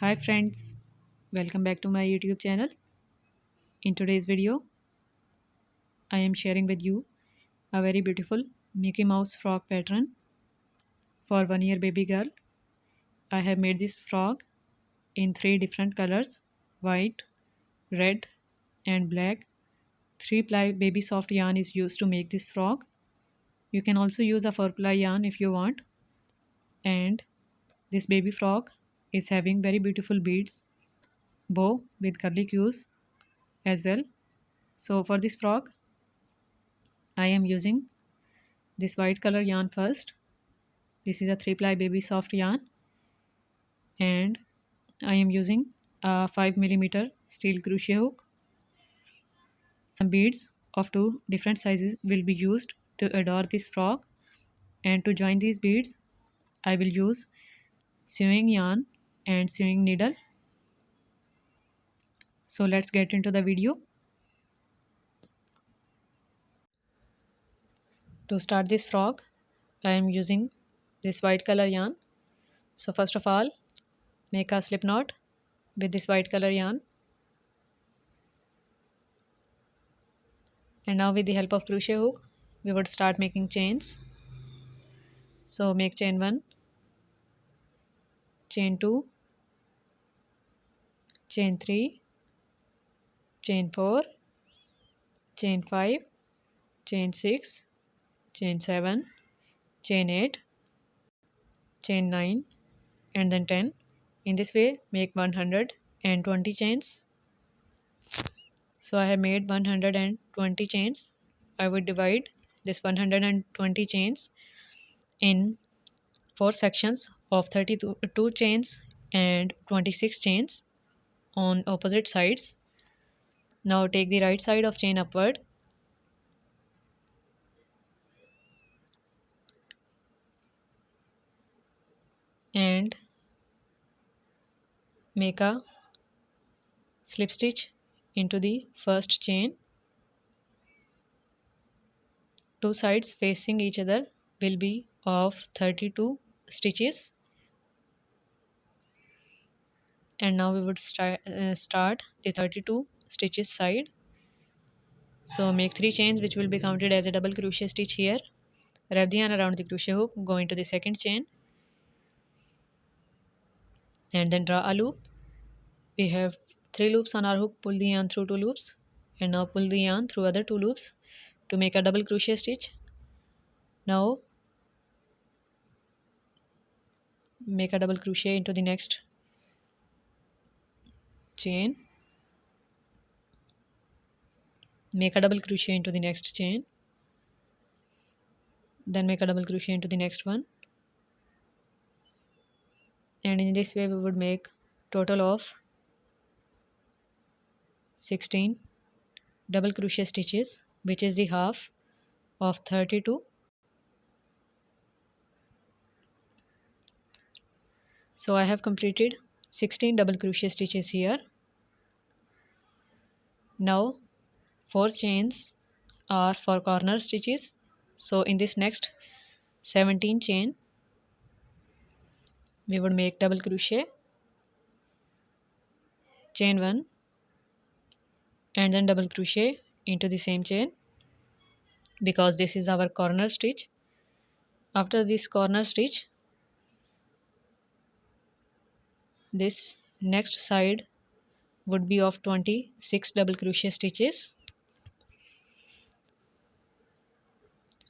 Hi friends, welcome back to my YouTube channel. In today's video, I am sharing with you a very beautiful Mickey Mouse frog pattern for 1 year baby girl. I have made this frog in 3 different colors: white, red, and black. 3-ply baby soft yarn is used to make this frog. You can also use a 4-ply yarn if you want. And this baby frog is having very beautiful beads, bow with curly cues as well. So for this frog, I am using this white color yarn first. This is a 3-ply baby soft yarn, and I am using a 5 mm steel crochet hook. Some beads of 2 different sizes will be used to adorn this frog, and to join these beads I will use sewing yarn and sewing needle. So let's get into the video. To start this frog, I am using this white color yarn. So first of all, make a slip knot with this white color yarn, and now with the help of crochet hook we would start making chains. So make chain 1, chain 2, chain 3, chain 4, chain 5, chain 6, chain 7, chain 8, chain 9, and then 10. In this way make 120 chains. So I have made 120 chains. I would divide this 120 chains in 4 sections of 32 chains and 26 chains on opposite sides. Now take the right side of chain upward and make a slip stitch into the first chain. Two sides facing each other will be of 32 stitches, and now we would start the 32 stitches side. So make 3 chains which will be counted as a double crochet stitch here. Wrap the yarn around the crochet hook, go into the second chain, and then draw a loop. We have 3 loops on our hook. Pull the yarn through 2 loops, and now pull the yarn through other 2 loops to make a double crochet stitch. Now make a double crochet into the next chain, make a double crochet into the next chain, then make a double crochet into the next one, and in this way we would make total of 16 double crochet stitches, which is the half of 32. So I have completed 16 double crochet stitches here. Now 4 chains are for corner stitches. So in this next 17 chain we would make double crochet, chain 1, and then double crochet into the same chain, because this is our corner stitch. After this corner stitch, this next side would be of 26 double crochet stitches.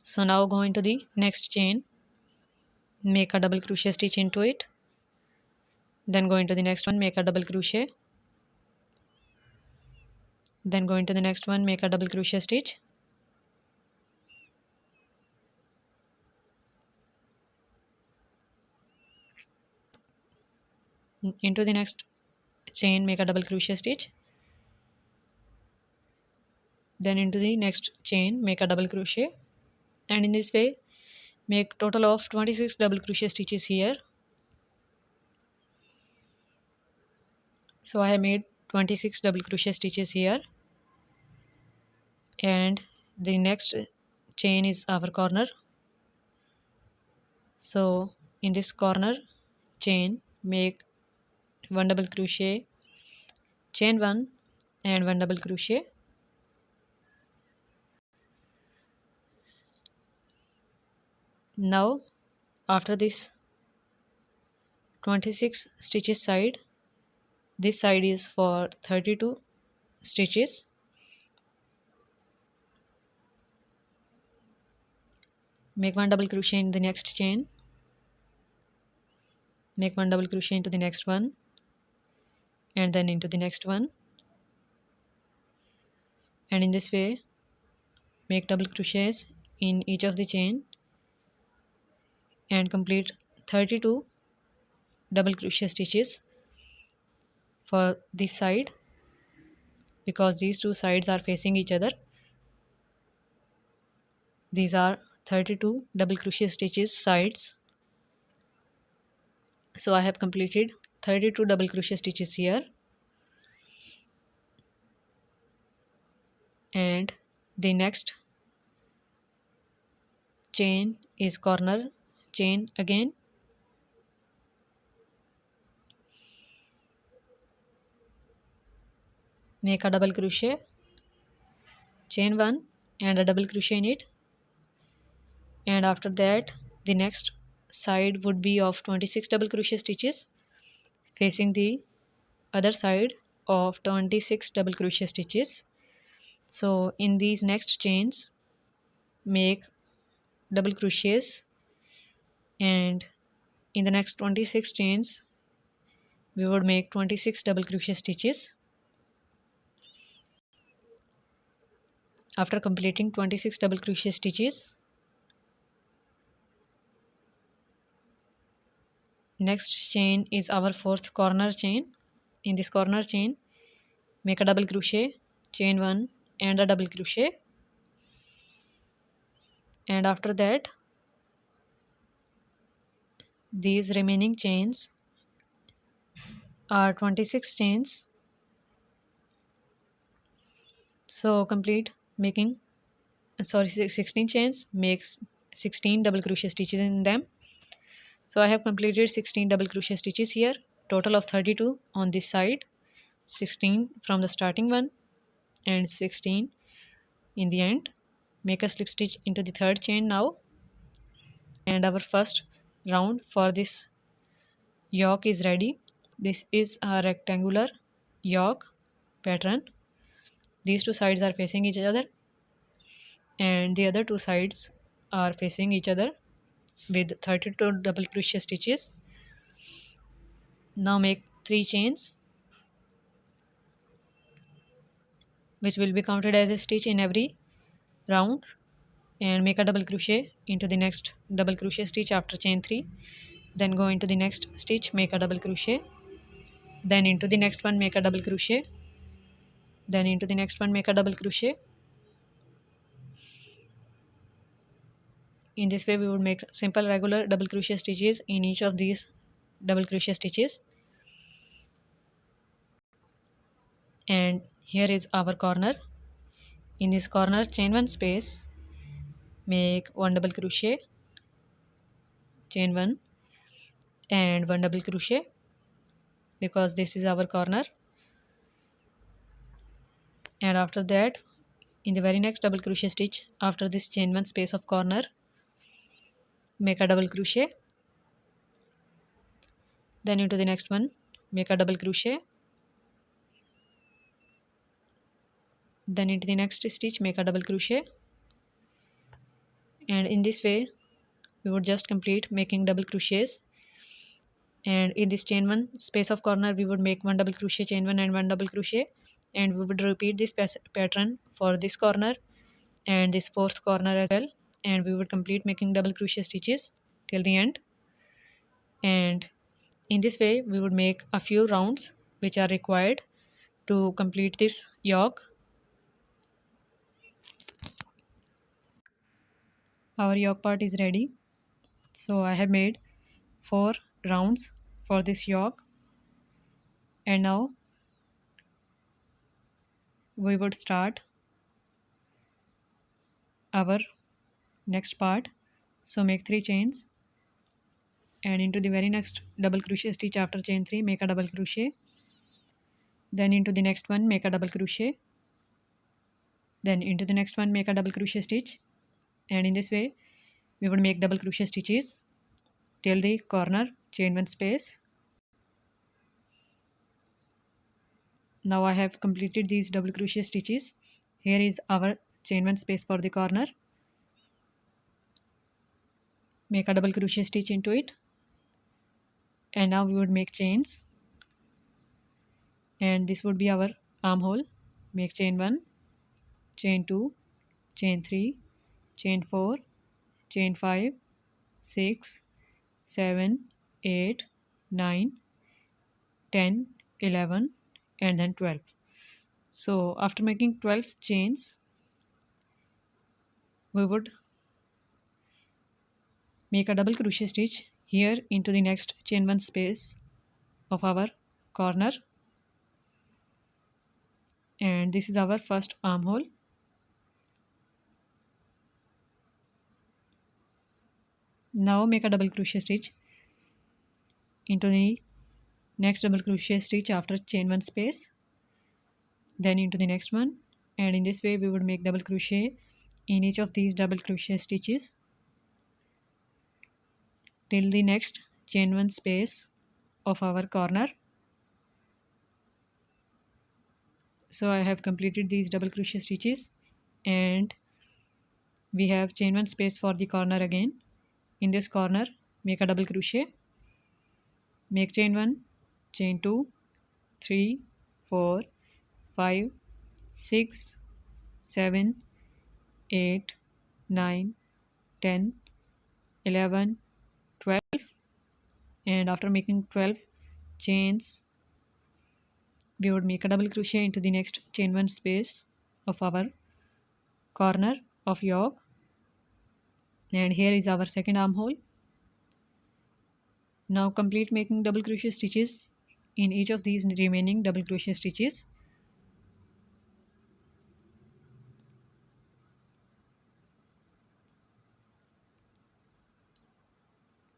So now go into the next chain, make a double crochet stitch into it, then go into the next one, make a double crochet, then go into the next one, make a double crochet stitch, into the next chain, make a double crochet stitch, then into the next chain, make a double crochet, and in this way make total of 26 double crochet stitches here. So I have made 26 double crochet stitches here, and the next chain is our corner. So in this corner chain make 1 double crochet, chain 1 and 1 double crochet. Now after this 26 stitches side, this side is for 32 stitches. Make 1 double crochet in the next chain, make 1 double crochet into the next one, and then into the next one, and in this way make double crochets in each of the chain and complete 32 double crochet stitches for this side, because these two sides are facing each other. These are 32 double crochet stitches sides. So I have completed 32 double crochet stitches here, and the next chain is corner chain again. Make a double crochet, chain 1 and a double crochet in it, and after that the next side would be of 26 double crochet stitches facing the other side of 26 double crochet stitches. So in these next chains make double crochets, and in the next 26 chains we would make 26 double crochet stitches. After completing 26 double crochet stitches, next chain is our fourth corner chain. In this corner chain make a double crochet, chain 1 and a double crochet, and after that these remaining chains are 26 chains. So complete making 16 chains, makes 16 double crochet stitches in them. So I have completed 16 double crochet stitches here, total of 32 on this side, 16 from the starting one and 16 in the end. Make a slip stitch into the third chain now, and our first round for this yoke is ready. This is a rectangular yoke pattern. These two sides are facing each other and the other two sides are facing each other with 32 double crochet stitches. Now make 3 chains, which will be counted as a stitch in every round, and make a double crochet into the next double crochet stitch after chain 3, then go into the next stitch, make a double crochet, then into the next one make a double crochet, then into the next one make a double crochet. In this way we would make simple regular double crochet stitches in each of these double crochet stitches. And here is our corner. In this corner chain 1 space make 1 double crochet, chain 1 and 1 double crochet, because this is our corner. And after that in the very next double crochet stitch after this chain 1 space of corner make a double crochet, then into the next one make a double crochet, then into the next stitch make a double crochet, and in this way we would just complete making double crochets. And in this chain 1 space of corner we would make 1 double crochet, chain 1 and 1 double crochet, and we would repeat this pattern for this corner and this fourth corner as well, and we would complete making double crochet stitches till the end. And in this way we would make a few rounds which are required to complete this yoke. Our yoke part is ready. So I have made 4 rounds for this yoke, and now we would start our next part. So make 3 chains and into the very next double crochet stitch after chain 3 make a double crochet, then into the next one make a double crochet, then into the next one make a double crochet stitch, and in this way we would make double crochet stitches till the corner chain 1 space. Now I have completed these double crochet stitches. Here is our chain 1 space for the corner. Make a double crochet stitch into it, and now we would make chains, and this would be our armhole. Make chain 1, chain 2, chain 3, chain 4, chain 5, 6, 7, 8, 9, 10, 11, and then 12. So after making 12 chains, we would make a double crochet stitch here into the next chain 1 space of our corner, and this is our first armhole. Now make a double crochet stitch into the next double crochet stitch after chain 1 space, then into the next one, and in this way we would make double crochet in each of these double crochet stitches till the next chain 1 space of our corner. So I have completed these double crochet stitches, and we have chain 1 space for the corner again. In this corner make a double crochet, make chain 1, chain 2, 3, 4, 5, 6, 7, 8, 9, 10, 11, 12, and after making 12 chains we would make a double crochet into the next chain 1 space of our corner of yoke, and here is our second armhole. Now complete making double crochet stitches in each of these remaining double crochet stitches.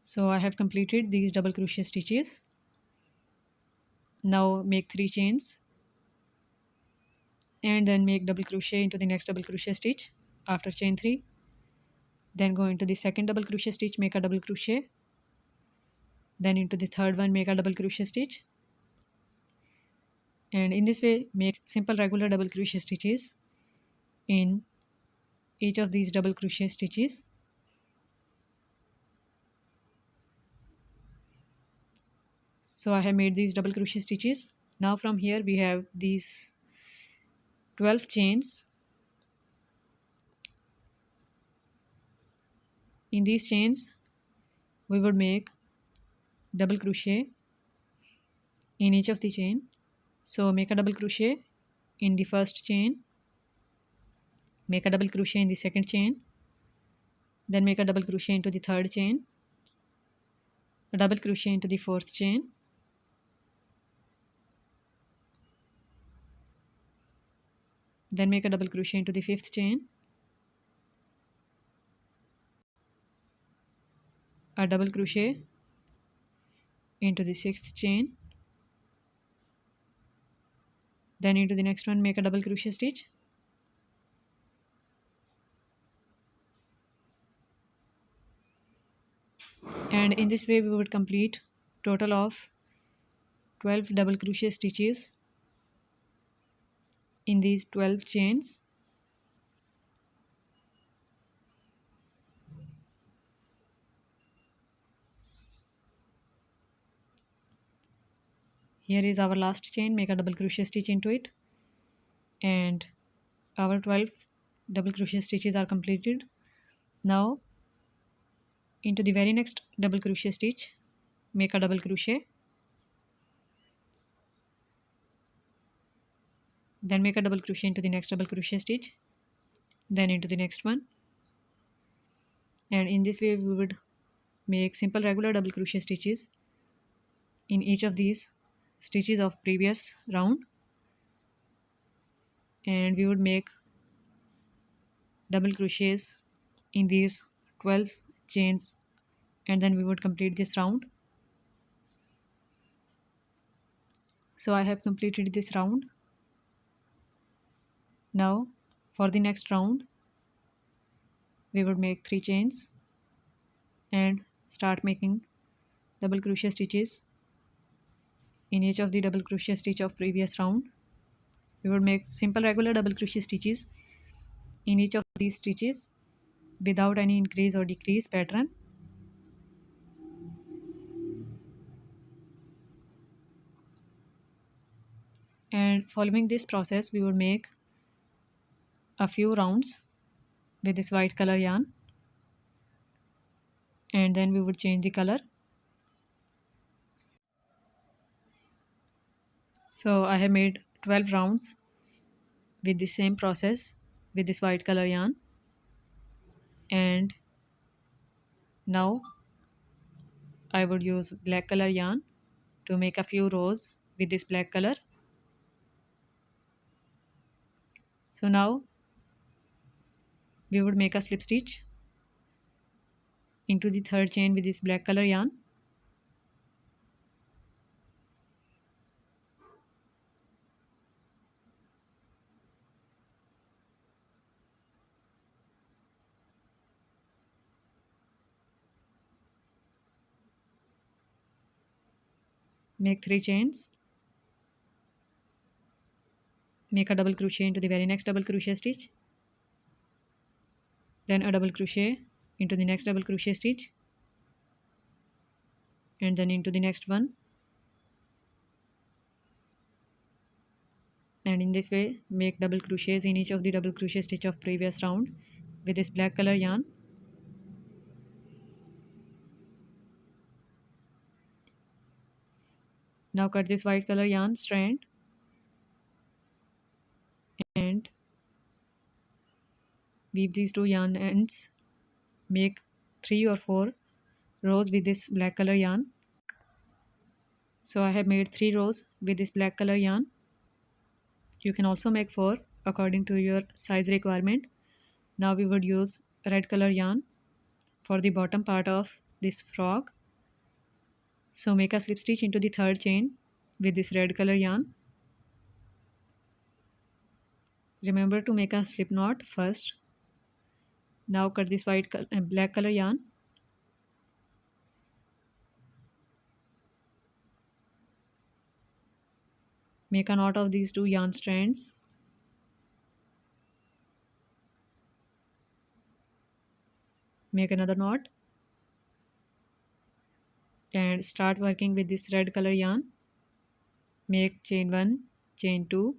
So I have completed these double crochet stitches. Now make 3 chains and then make double crochet into the next double crochet stitch after chain 3, then go into the second double crochet stitch, make a double crochet, then into the third one make a double crochet stitch, and in this way make simple regular double crochet stitches in each of these double crochet stitches. So I have made these double crochet stitches. Now from here we have these 12 chains. In these chains we would make double crochet in each of the chain. So make a double crochet in the first chain, make a double crochet in the second chain, then make a double crochet into the third chain, a double crochet into the fourth chain, then make a double crochet into the fifth chain, a double crochet into the sixth chain, then into the next one make a double crochet stitch, and in this way we would complete total of 12 double crochet stitches in these 12 chains. Here is our last chain, make a double crochet stitch into it, and our 12 double crochet stitches are completed. Now into the very next double crochet stitch make a double crochet, then make a double crochet into the next double crochet stitch, then into the next one, and in this way we would make simple regular double crochet stitches in each of these stitches of previous round, and we would make double crochets in these 12 chains and then we would complete this round. So I have completed this round. Now for the next round we would make 3 chains and start making double crochet stitches in each of the double crochet stitch of previous round. We would make simple regular double crochet stitches in each of these stitches without any increase or decrease pattern. And following this process we would make a few rounds with this white color yarn, and then we would change the color. So I have made 12 rounds with the same process with this white color yarn, and now I would use black color yarn to make a few rows with this black color. So now we would make a slip stitch into the third chain with this black color yarn. Make 3 chains, make a double crochet into the very next double crochet stitch, then a double crochet into the next double crochet stitch, and then into the next one, and in this way make double crochets in each of the double crochet stitch of previous round with this black color yarn. Now cut this white color yarn strand and weave these 2 yarn ends. Make 3 or 4 rows with this black color yarn. So I have made 3 rows with this black color yarn. You can also make 4 according to your size requirement. Now we would use red color yarn for the bottom part of this frog. So make a slip stitch into the third chain with this red color yarn. Remember to make a slip knot first. Now cut this black color yarn. Make a knot of these 2 yarn strands. Make another knot and start working with this red color yarn. Make chain 1, chain 2,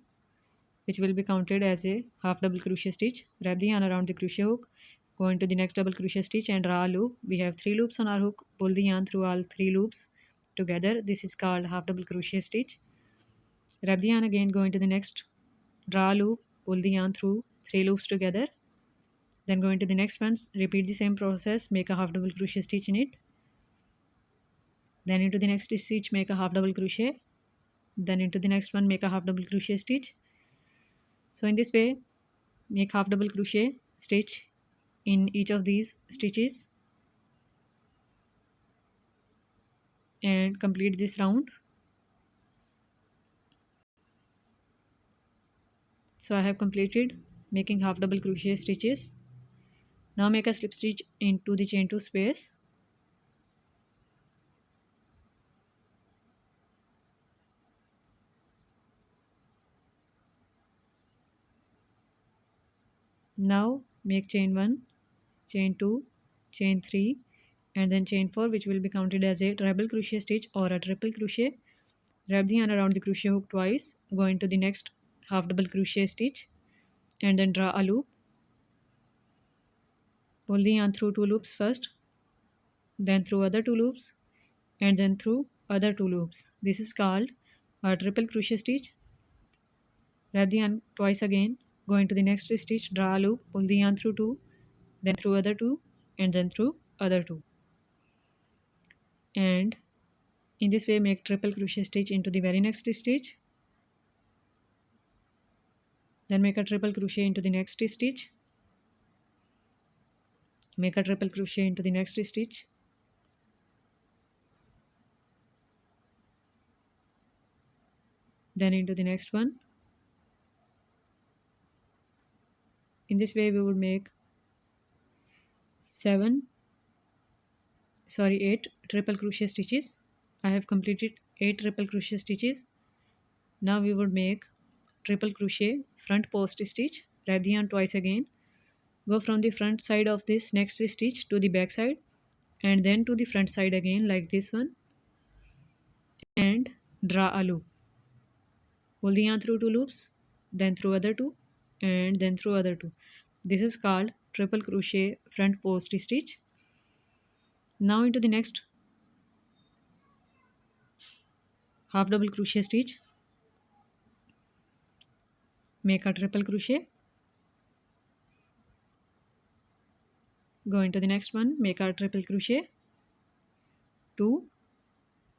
which will be counted as a half double crochet stitch. Wrap the yarn around the crochet hook, go into the next double crochet stitch and draw a loop. We have 3 loops on our hook. Pull the yarn through all 3 loops together. This is called half double crochet stitch. Wrap the yarn again, go into the next, draw a loop, pull the yarn through 3 loops together. Then go into the next one, repeat the same process, make a half double crochet stitch in it. Then into the next stitch make a half double crochet. Then into the next one make a half double crochet stitch. So in this way make half double crochet stitch in each of these stitches and complete this round. So I have completed making half double crochet stitches. Now make a slip stitch into the chain 2 space. Now make chain 1, chain 2, chain 3 and then chain 4, which will be counted as a treble crochet stitch or a triple crochet. Wrap the yarn around the crochet hook twice, go into the next half double crochet stitch and then draw a loop. Pull the yarn through 2 loops first, then through other 2 loops and then through other 2 loops. This is called a triple crochet stitch. Wrap the yarn twice again, go into the next stitch, draw a loop, pull the yarn through 2, then through other 2 and then through other 2. And in this way make triple crochet stitch into the very next stitch. Then make a triple crochet into the next stitch. Make a triple crochet into the next stitch. then into the next one. In this way we would make 8 triple crochet stitches. I have completed 8 triple crochet stitches. Now we would make triple crochet front post stitch. Wrap the yarn twice again. Go from the front side of this next stitch to the back side and then to the front side again like this one, and draw a loop. Pull the yarn through 2 loops, then through other 2, and then through other 2. This is called triple crochet front post stitch. Now into the next half double crochet stitch, make a triple crochet, go into the next one, make a triple crochet, 2,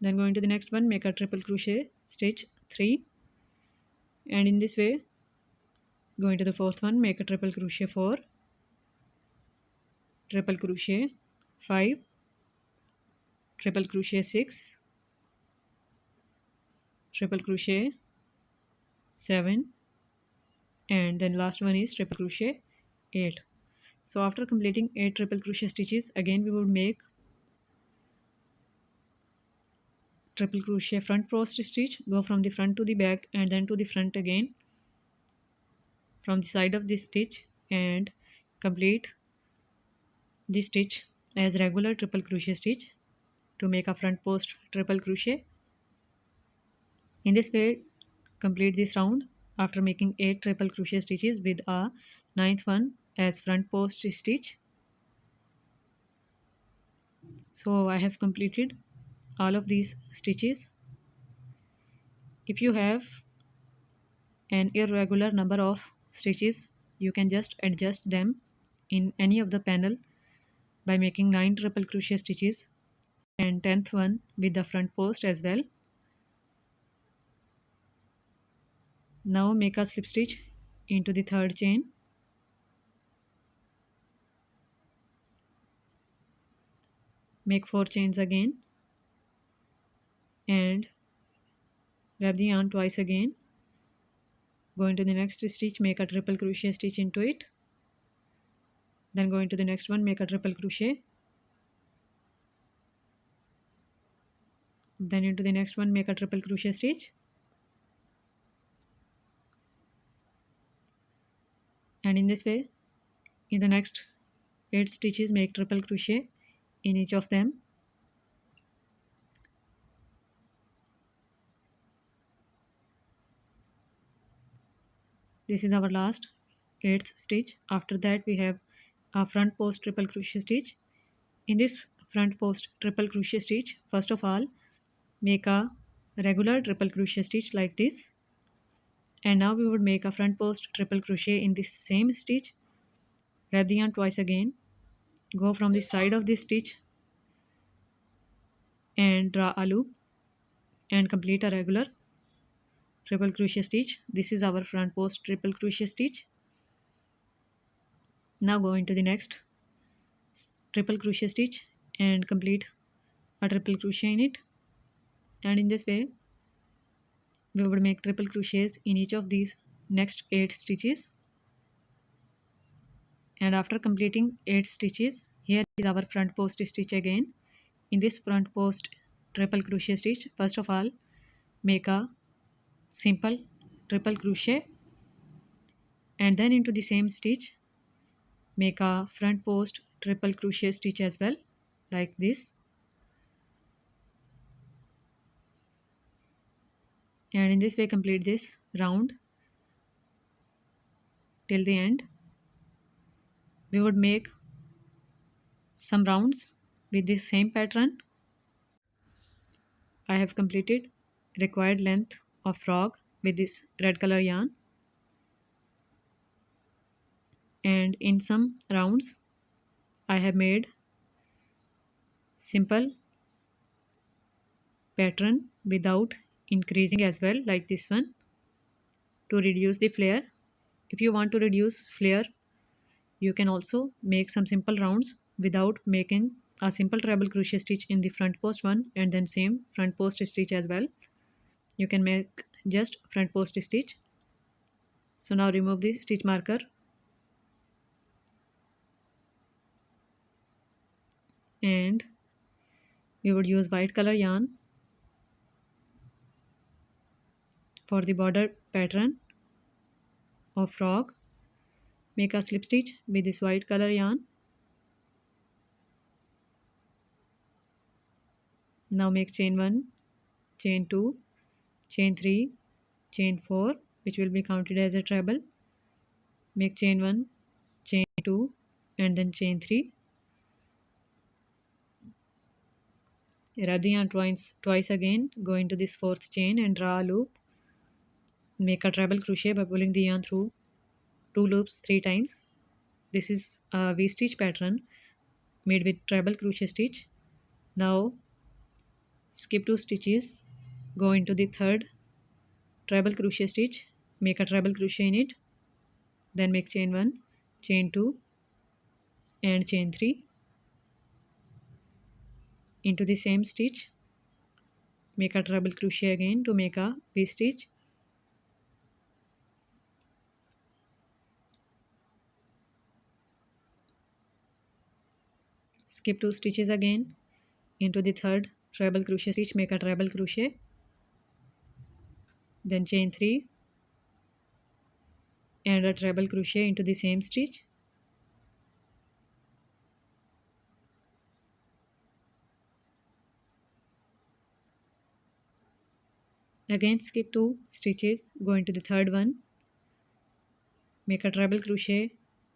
then go into the next one, make a triple crochet stitch 3, and in this way go into the fourth one, make a triple crochet 4, triple crochet 5, triple crochet 6, triple crochet 7, and then last one is triple crochet 8. So after completing 8 triple crochet stitches, again we would make triple crochet front post stitch, go from the front to the back and then to the front again from the side of this stitch, and complete this stitch as regular triple crochet stitch to make a front post triple crochet. In this way complete this round after making 8 triple crochet stitches with a 9th one as front post stitch. So I have completed all of these stitches. If you have an irregular number of stitches, you can just adjust them in any of the panel by making 9 triple crochet stitches and 10th one with the front post as well. Now make a slip stitch into the third chain, make 4 chains again and wrap the yarn twice again, go into the next stitch, make a triple crochet stitch into it, then go into the next one, make a triple crochet, then into the next one, make a triple crochet stitch, and in this way in the next 8 stitches make triple crochet in each of them. This is our last 8th stitch. After that we have a front post triple crochet stitch. In this front post triple crochet stitch, first of all make a regular triple crochet stitch like this, and now we would make a front post triple crochet in this same stitch. Wrap the yarn twice again, go from the side of this stitch and draw a loop and complete a regular triple crochet stitch. This is our front post triple crochet stitch. Now go into the next triple crochet stitch and complete a triple crochet in it, and in this way we would make triple crochets in each of these next 8 stitches. And after completing 8 stitches, here is our front post stitch again. In this front post triple crochet stitch, first of all make a simple triple crochet and then into the same stitch make a front post triple crochet stitch as well like this, and in this way complete this round till the end. We would make some rounds with this same pattern. I have completed required length of frog with this red color yarn, and in some rounds I have made simple pattern without increasing as well like this one to reduce the flare. If you want to reduce flare, you can also make some simple rounds without making a simple treble crochet stitch in the front post one and then same front post stitch as well. You can make just front post stitch. So now remove the stitch marker and we would use white color yarn for the border pattern of frog. Make a slip stitch with this white color yarn. Now make chain 1, chain 2, chain 3, chain 4, which will be counted as a treble. Make chain 1, chain 2 and then chain 3. Wrap the yarn twice again, go into this fourth chain and draw a loop. Make a treble crochet by pulling the yarn through 2 loops 3 times. This is a V-stitch pattern made with treble crochet stitch. Now skip 2 stitches, go into the third treble crochet stitch, make a treble crochet in it, then make chain 1, chain 2 and chain 3 into the same stitch. Make a treble crochet again to make a V-stitch. Skip 2 stitches again, into the third treble crochet stitch, make a treble crochet, then chain 3 and a treble crochet into the same stitch. Again skip 2 stitches, go into the third one, make a treble crochet,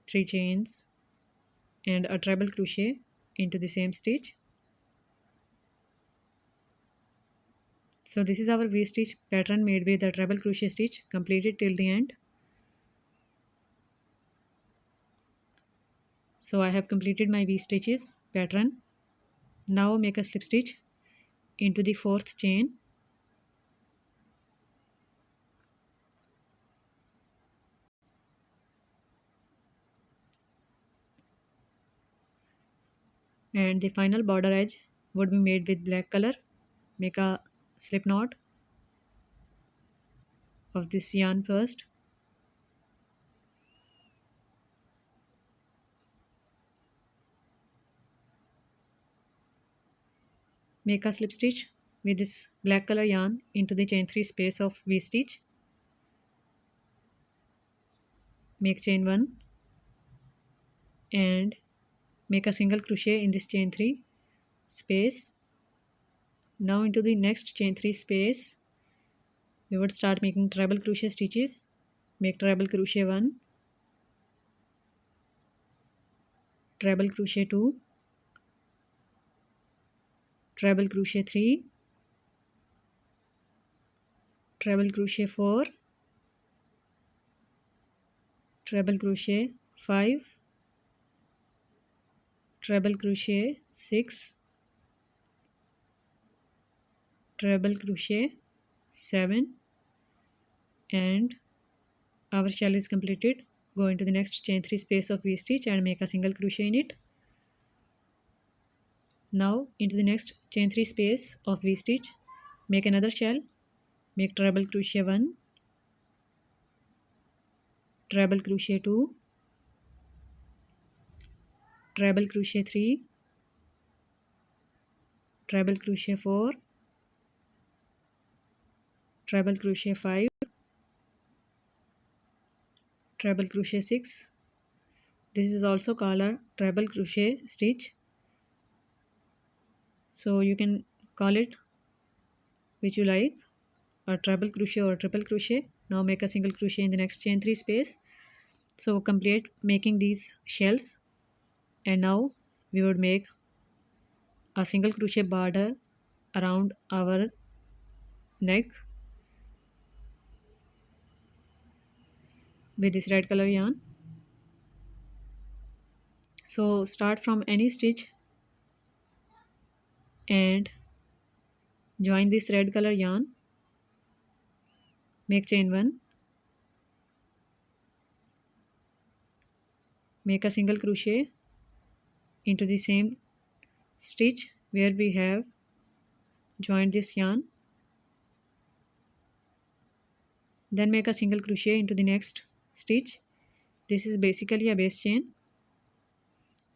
3 chains and a treble crochet into the same stitch. So this is our V-stitch pattern made with the treble crochet stitch, completed till the end. So I have completed my V-stitches pattern. Now make a slip stitch into the fourth chain. And the final border edge would be made with black color. Make a slip knot of this yarn first. Make a slip stitch with this black color yarn into the chain 3 space of V-stitch. Make chain 1 and make a single crochet in this chain 3 space. Now into the next chain 3 space we would start making treble crochet stitches. Make treble crochet 1, treble crochet 2, treble crochet 3, treble crochet 4, treble crochet 5, treble crochet 6, treble crochet 7 and our shell is completed. Go into the next chain 3 space of V-stitch and make a single crochet in it. Now into the next chain 3 space of V-stitch, make another shell, make treble crochet 1, treble crochet 2, treble crochet 3, treble crochet 4, treble crochet 5, treble crochet 6. This is also called a treble crochet stitch, so you can call it which you like, a treble crochet or triple crochet. Now make a single crochet in the next chain 3 space. So complete making these shells and now we would make a single crochet border around our neck with this red color yarn. So start from any stitch and join this red color yarn, make chain 1, make a single crochet into the same stitch where we have joined this yarn, Then make a single crochet into the next stitch. This is basically a base chain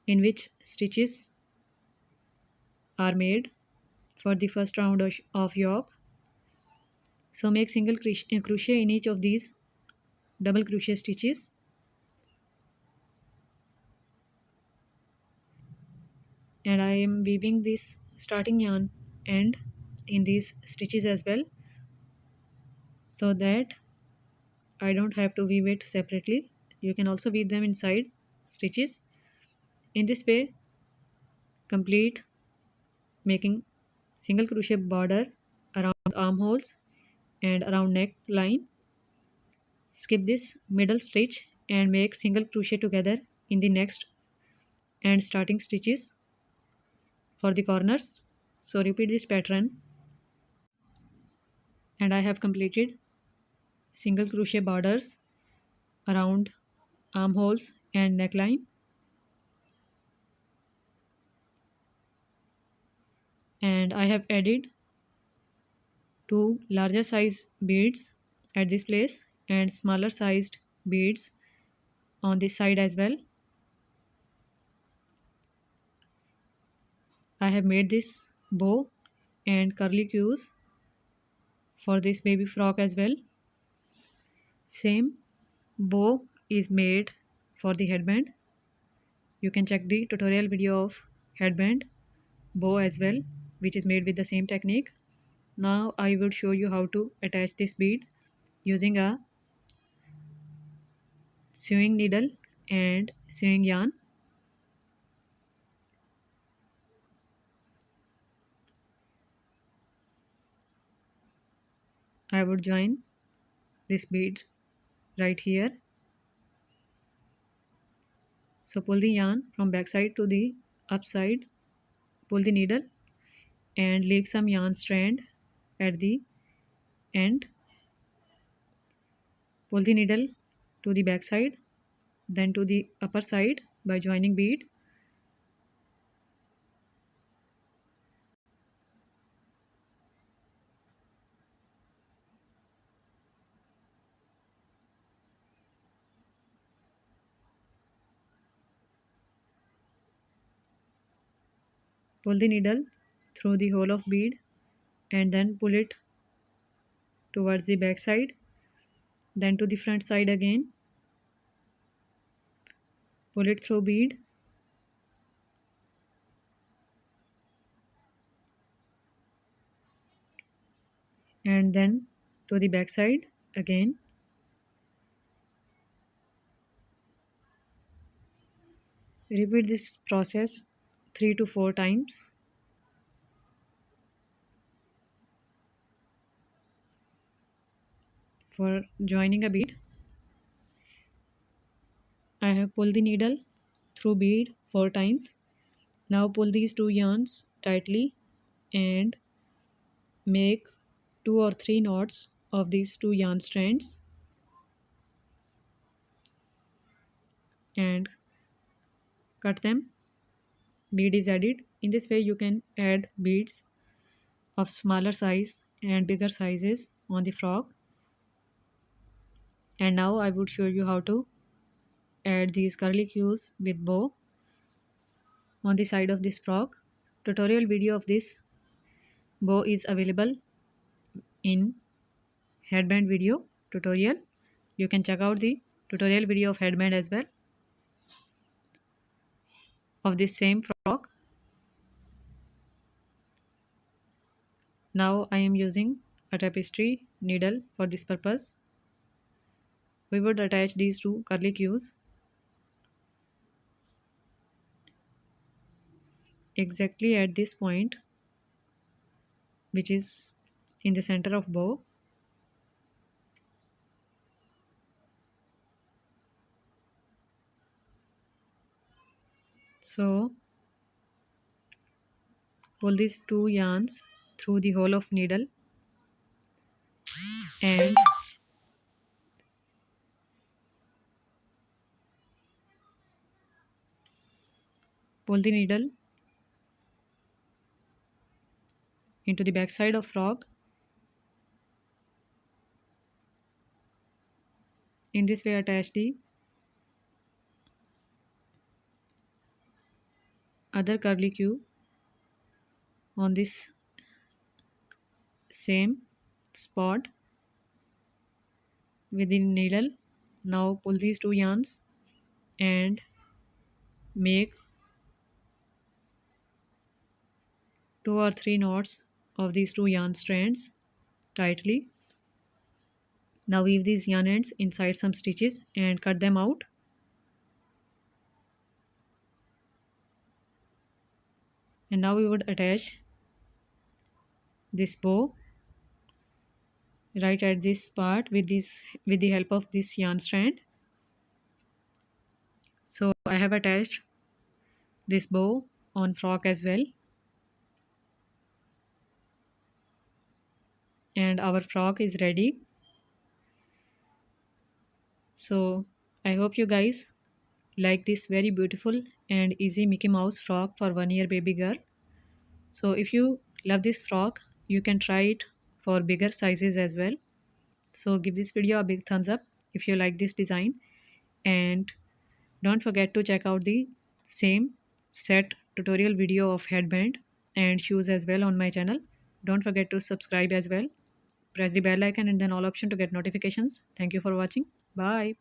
in which stitches are made for the first round of yoke. So make single crochet in each of these double crochet stitches. And I am weaving this starting yarn end in these stitches as well, so that I don't have to weave it separately. You can also weave them inside stitches. In this way, complete making single crochet border around armholes and around neckline. Skip this middle stitch and make single crochet together in the next and starting stitches for the corners. So repeat this pattern, and I have completed single crochet borders around armholes and neckline. And I have added two larger size beads at this place and smaller sized beads on this side as well. I have made this bow and curly cues for this baby frock as well. Same bow is made for the headband. You can check the tutorial video of headband bow as well, which is made with the same technique. Now I would show you how to attach this bead using a sewing needle and sewing yarn. I would join this bead right here. So pull the yarn from back side to the upside, pull the needle and leave some yarn strand at the end. Pull the needle to the back side, then to the upper side by joining bead. Pull the needle through the hole of bead and then pull it towards the back side, then to the front side again. Pull it through bead and then to the back side again. Repeat this process 3 to 4 times. For joining a bead, I have pulled the needle through bead 4 times. Now pull these two yarns tightly and make 2 or 3 knots of these two yarn strands and cut them. Bead is added. In this way you can add beads of smaller size and bigger sizes on the frock. And now I would show you how to add these curly cues with bow on the side of this frock. Tutorial video of this bow is available in headband video tutorial. You can check out the tutorial video of headband as well of this same frock. Now I am using a tapestry needle for this purpose. We would attach these two curly cues exactly at this point, which is in the center of bow. So pull these two yarns through the hole of needle and pull the needle into the back side of frog In this way, attach the other curly Q on this same spot with the needle. Now pull these two yarns and make 2 or 3 knots of these two yarn strands tightly. Now weave these yarn ends inside some stitches and cut them out. And now we would attach this bow right at this part with the help of this yarn strand. So I have attached this bow on frock as well, and our frock is ready. So I hope you guys like this very beautiful and easy Mickey Mouse frock for 1 year baby girl. So if you love this frock, you can try it for bigger sizes as well. So give this video a big thumbs up if you like this design, and don't forget to check out the same set tutorial video of headband and shoes as well on my channel. Don't forget to subscribe as well. Press the bell icon and then all option to get notifications. Thank you for watching. Bye.